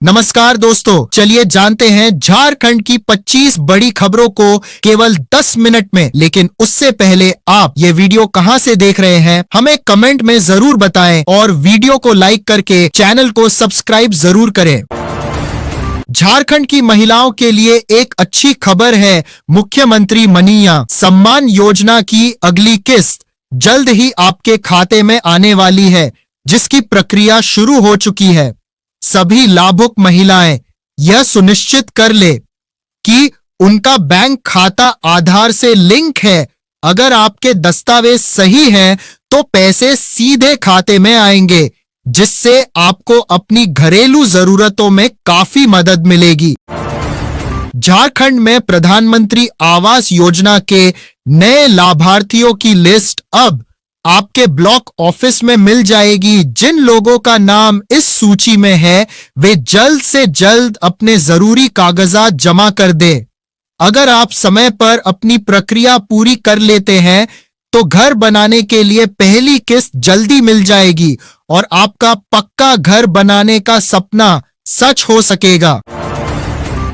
नमस्कार दोस्तों, चलिए जानते हैं झारखंड की 25 बड़ी खबरों को केवल 10 मिनट में। लेकिन उससे पहले आप ये वीडियो कहां से देख रहे हैं हमें कमेंट में जरूर बताएं और वीडियो को लाइक करके चैनल को सब्सक्राइब जरूर करें। झारखंड की महिलाओं के लिए एक अच्छी खबर है। मुख्यमंत्री मनीया सम्मान योजना की अगली किस्त जल्द ही आपके खाते में आने वाली है, जिसकी प्रक्रिया शुरू हो चुकी है। सभी लाभुक महिलाएं यह सुनिश्चित कर ले कि उनका बैंक खाता आधार से लिंक है। अगर आपके दस्तावेज सही हैं, तो पैसे सीधे खाते में आएंगे, जिससे आपको अपनी घरेलू जरूरतों में काफी मदद मिलेगी। झारखंड में प्रधानमंत्री आवास योजना के नए लाभार्थियों की लिस्ट अब आपके ब्लॉक ऑफिस में मिल जाएगी। जिन लोगों का नाम इस सूची में है, वे जल्द से जल्द अपने जरूरी कागजात जमा कर दें। अगर आप समय पर अपनी प्रक्रिया पूरी कर लेते हैं, तो घर बनाने के लिए पहली किस्त जल्दी मिल जाएगी और आपका पक्का घर बनाने का सपना सच हो सकेगा।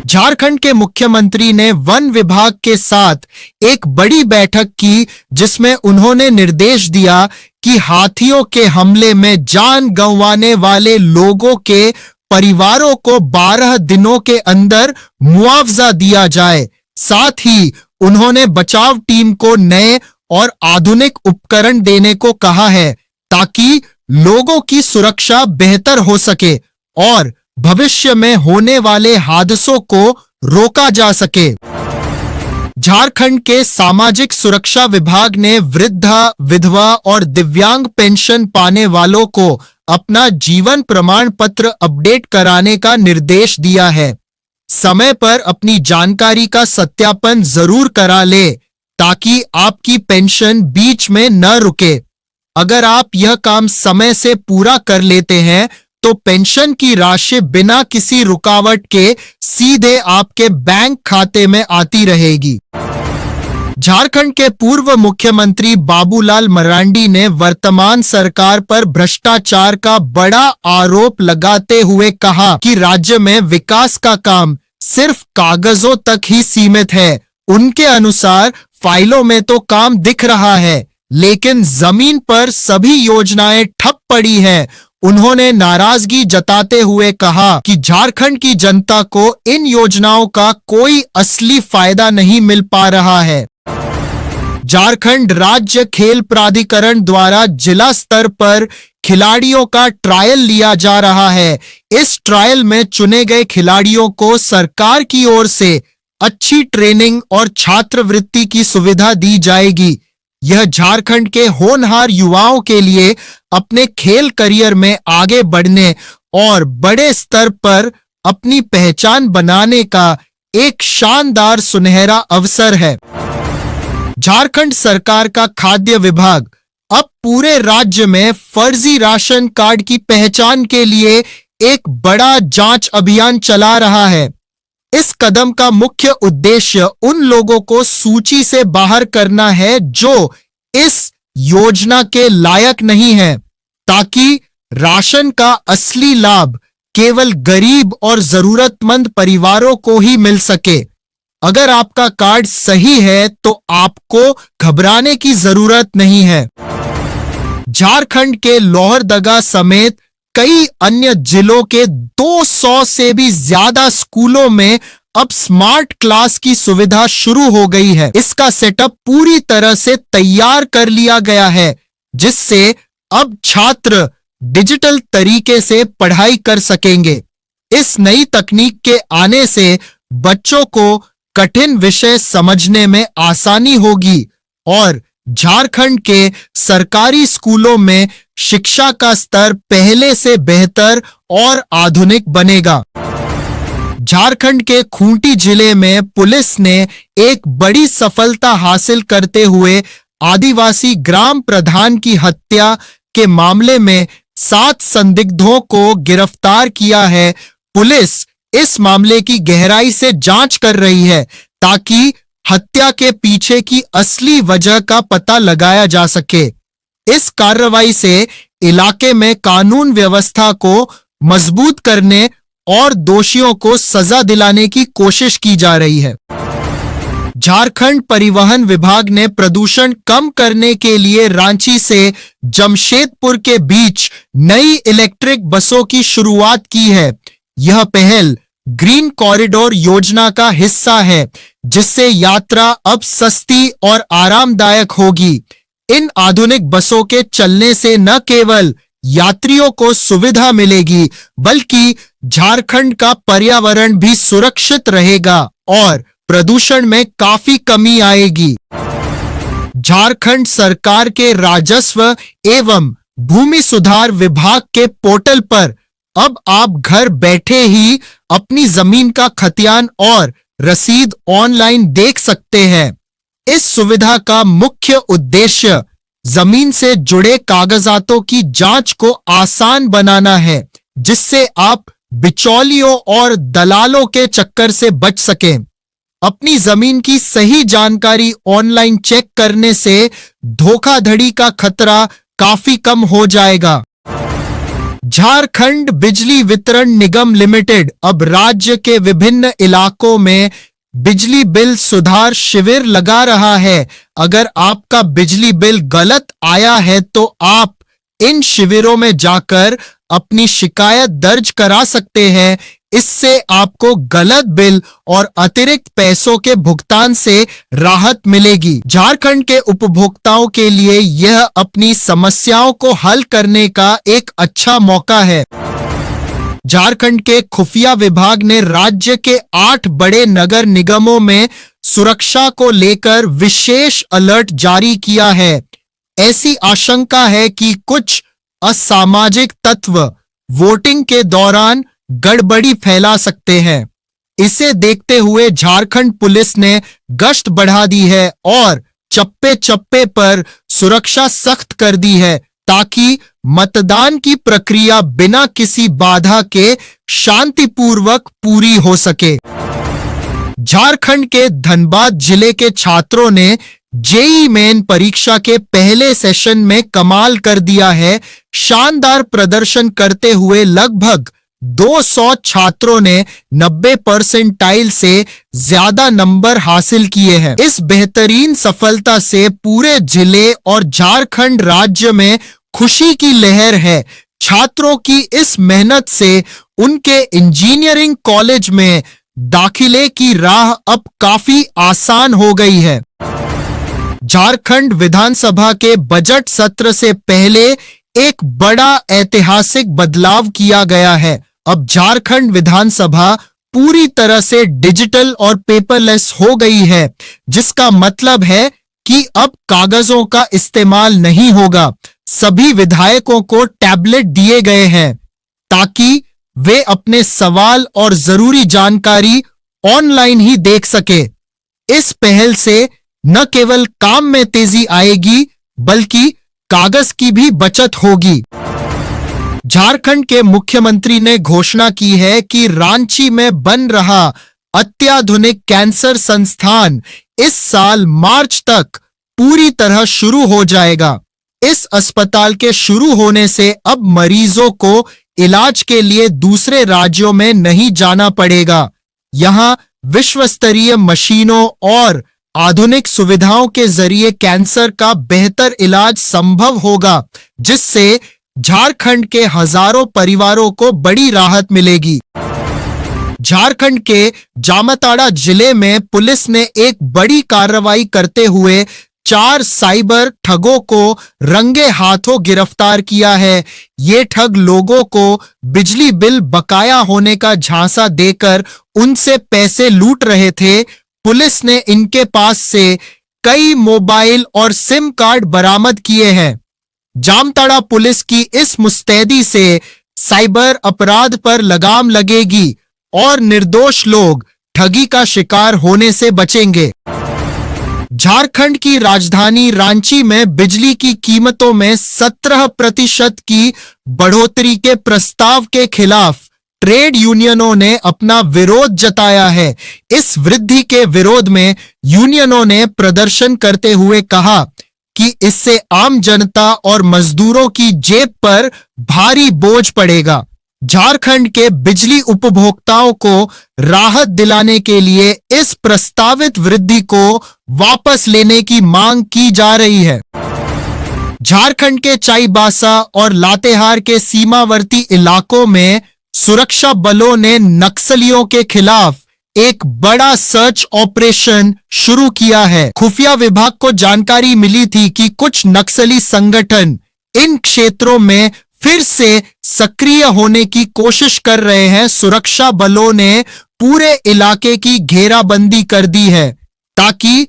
झारखंड के मुख्यमंत्री ने वन विभाग के साथ एक बड़ी बैठक की, जिसमें उन्होंने निर्देश दिया कि हाथियों के हमले में जान गंवाने वाले लोगों के परिवारों को 12 दिनों के अंदर मुआवजा दिया जाए। साथ ही उन्होंने बचाव टीम को नए और आधुनिक उपकरण देने को कहा है, ताकि लोगों की सुरक्षा बेहतर हो सके और भविष्य में होने वाले हादसों को रोका जा सके। झारखंड के सामाजिक सुरक्षा विभाग ने वृद्धा, विधवा और दिव्यांग पेंशन पाने वालों को अपना जीवन प्रमाण पत्र अपडेट कराने का निर्देश दिया है। समय पर अपनी जानकारी का सत्यापन जरूर करा ले, ताकि आपकी पेंशन बीच में न रुके। अगर आप यह काम समय से पूरा कर लेते हैं, तो पेंशन की राशि बिना किसी रुकावट के सीधे आपके बैंक खाते में आती रहेगी। झारखंड के पूर्व मुख्यमंत्री बाबूलाल मरांडी ने वर्तमान सरकार पर भ्रष्टाचार का बड़ा आरोप लगाते हुए कहा कि राज्य में विकास का काम सिर्फ कागजों तक ही सीमित है। उनके अनुसार फाइलों में तो काम दिख रहा है, लेकिन जमीन पर सभी योजनाएं ठप पड़ी हैं। उन्होंने नाराजगी जताते हुए कहा कि झारखंड की जनता को इन योजनाओं का कोई असली फायदा नहीं मिल पा रहा है। झारखंड राज्य खेल प्राधिकरण द्वारा जिला स्तर पर खिलाड़ियों का ट्रायल लिया जा रहा है। इस ट्रायल में चुने गए खिलाड़ियों को सरकार की ओर से अच्छी ट्रेनिंग और छात्रवृत्ति की सुविधा दी जाएगी। यह झारखंड के होनहार युवाओं के लिए अपने खेल करियर में आगे बढ़ने और बड़े स्तर पर अपनी पहचान बनाने का एक शानदार सुनहरा अवसर है। झारखंड सरकार का खाद्य विभाग अब पूरे राज्य में फर्जी राशन कार्ड की पहचान के लिए एक बड़ा जांच अभियान चला रहा है। इस कदम का मुख्य उद्देश्य उन लोगों को सूची से बाहर करना है जो इस योजना के लायक नहीं है, ताकि राशन का असली लाभ केवल गरीब और जरूरतमंद परिवारों को ही मिल सके। अगर आपका कार्ड सही है, तो आपको घबराने की जरूरत नहीं है। झारखंड के लोहरदगा समेत कई अन्य जिलों के 200 से भी ज्यादा स्कूलों में अब स्मार्ट क्लास की सुविधा शुरू हो गई है। इसका सेटअप पूरी तरह से तैयार कर लिया गया है, जिससे अब छात्र डिजिटल तरीके से पढ़ाई कर सकेंगे। इस नई तकनीक के आने से बच्चों को कठिन विषय समझने में आसानी होगी और झारखंड के सरकारी स्कूलों में शिक्षा का स्तर पहले से बेहतर और आधुनिक बनेगा। झारखंड के खूंटी जिले में पुलिस ने एक बड़ी सफलता हासिल करते हुए आदिवासी ग्राम प्रधान की हत्या के मामले में 7 संदिग्धों को गिरफ्तार किया है। पुलिस इस मामले की गहराई से जांच कर रही है, ताकि हत्या के पीछे की असली वजह का पता लगाया जा सके। इस कार्रवाई से इलाके में कानून व्यवस्था को मजबूत करने और दोषियों को सजा दिलाने की कोशिश की जा रही है। झारखंड परिवहन विभाग ने प्रदूषण कम करने के लिए रांची से जमशेदपुर के बीच नई इलेक्ट्रिक बसों की शुरुआत की है। यह पहल ग्रीन कॉरिडोर योजना का हिस्सा है, जिससे यात्रा अब सस्ती और आरामदायक होगी। इन आधुनिक बसों के चलने से न केवल यात्रियों को सुविधा मिलेगी, बल्कि झारखंड का पर्यावरण भी सुरक्षित रहेगा और प्रदूषण में काफी कमी आएगी। झारखंड सरकार के राजस्व एवं भूमि सुधार विभाग के पोर्टल पर अब आप घर बैठे ही अपनी जमीन का खतियान और रसीद ऑनलाइन देख सकते हैं। इस सुविधा का मुख्य उद्देश्य जमीन से जुड़े कागजातों की जांच को आसान बनाना है, जिससे आप बिचौलियों और दलालों के चक्कर से बच सकें। अपनी जमीन की सही जानकारी ऑनलाइन चेक करने से धोखाधड़ी का खतरा काफी कम हो जाएगा। झारखंड बिजली वितरण निगम लिमिटेड अब राज्य के विभिन्न इलाकों में बिजली बिल सुधार शिविर लगा रहा है। अगर आपका बिजली बिल गलत आया है तो आप इन शिविरों में जाकर अपनी शिकायत दर्ज करा सकते हैं। इससे आपको गलत बिल और अतिरिक्त पैसों के भुगतान से राहत मिलेगी। झारखंड के उपभोक्ताओं के लिए यह अपनी समस्याओं को हल करने का एक अच्छा मौका है। झारखंड के खुफिया विभाग ने राज्य के 8 बड़े नगर निगमों में सुरक्षा को लेकर विशेष अलर्ट जारी किया है। ऐसी आशंका है कि कुछ असामाजिक तत्व वोटिंग के दौरान गड़बड़ी फैला सकते हैं। इसे देखते हुए झारखंड पुलिस ने गश्त बढ़ा दी है और चप्पे चप्पे पर सुरक्षा सख्त कर दी है, ताकि मतदान की प्रक्रिया बिना किसी बाधा के शांतिपूर्वक पूरी हो सके। झारखंड के धनबाद जिले के छात्रों ने जेईई मेन परीक्षा के पहले सेशन में कमाल कर दिया है। शानदार प्रदर्शन करते हुए लगभग 200 छात्रों ने 90 परसेंटाइल से ज्यादा नंबर हासिल किए हैं। इस बेहतरीन सफलता से पूरे जिले और झारखंड राज्य में खुशी की लहर है। छात्रों की इस मेहनत से उनके इंजीनियरिंग कॉलेज में दाखिले की राह अब काफी आसान हो गई है। झारखंड विधानसभा के बजट सत्र से पहले एक बड़ा ऐतिहासिक बदलाव किया गया है। अब झारखंड विधानसभा पूरी तरह से डिजिटल और पेपरलेस हो गई है, जिसका मतलब है कि अब कागजों का इस्तेमाल नहीं होगा। सभी विधायकों को टैबलेट दिए गए हैं ताकि वे अपने सवाल और जरूरी जानकारी ऑनलाइन ही देख सके। इस पहल से न केवल काम में तेजी आएगी, बल्कि कागज की भी बचत होगी। झारखंड के मुख्यमंत्री ने घोषणा की है कि रांची में बन रहा अत्याधुनिक कैंसर संस्थान इस साल मार्च तक पूरी तरह शुरू हो जाएगा। इस अस्पताल के शुरू होने से अब मरीजों को इलाज के लिए दूसरे राज्यों में नहीं जाना पड़ेगा। यहां विश्व स्तरीय मशीनों और आधुनिक सुविधाओं के जरिए कैंसर का बेहतर इलाज संभव होगा, जिससे झारखंड के हजारों परिवारों को बड़ी राहत मिलेगी। झारखंड के जामताड़ा जिले में पुलिस ने एक बड़ी कार्रवाई करते हुए 4 साइबर ठगों को रंगे हाथों गिरफ्तार किया है। ये ठग लोगों को बिजली बिल बकाया होने का झांसा देकर उनसे पैसे लूट रहे थे। पुलिस ने इनके पास से कई मोबाइल और सिम कार्ड बरामद किए हैं। जामताड़ा पुलिस की इस मुस्तैदी से साइबर अपराध पर लगाम लगेगी और निर्दोष लोग ठगी का शिकार होने से बचेंगे। झारखंड की राजधानी रांची में बिजली की कीमतों में 17% की बढ़ोतरी के प्रस्ताव के खिलाफ ट्रेड यूनियनों ने अपना विरोध जताया है। इस वृद्धि के विरोध में यूनियनों ने प्रदर्शन करते हुए कहा कि इससे आम जनता और मजदूरों की जेब पर भारी बोझ पड़ेगा। झारखंड के बिजली उपभोक्ताओं को राहत दिलाने के लिए इस प्रस्तावित वृद्धि को वापस लेने की मांग की जा रही है। झारखंड के चाईबासा और लातेहार के सीमावर्ती इलाकों में सुरक्षा बलों ने नक्सलियों के खिलाफ एक बड़ा सर्च ऑपरेशन शुरू किया है। खुफिया विभाग को जानकारी मिली थी कि कुछ नक्सली संगठन इन क्षेत्रों में फिर से सक्रिय होने की कोशिश कर रहे हैं। सुरक्षा बलों ने पूरे इलाके की घेराबंदी कर दी है ताकि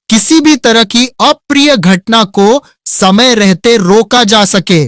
किसी भी तरह की अप्रिय घटना को समय रहते रोका जा सके।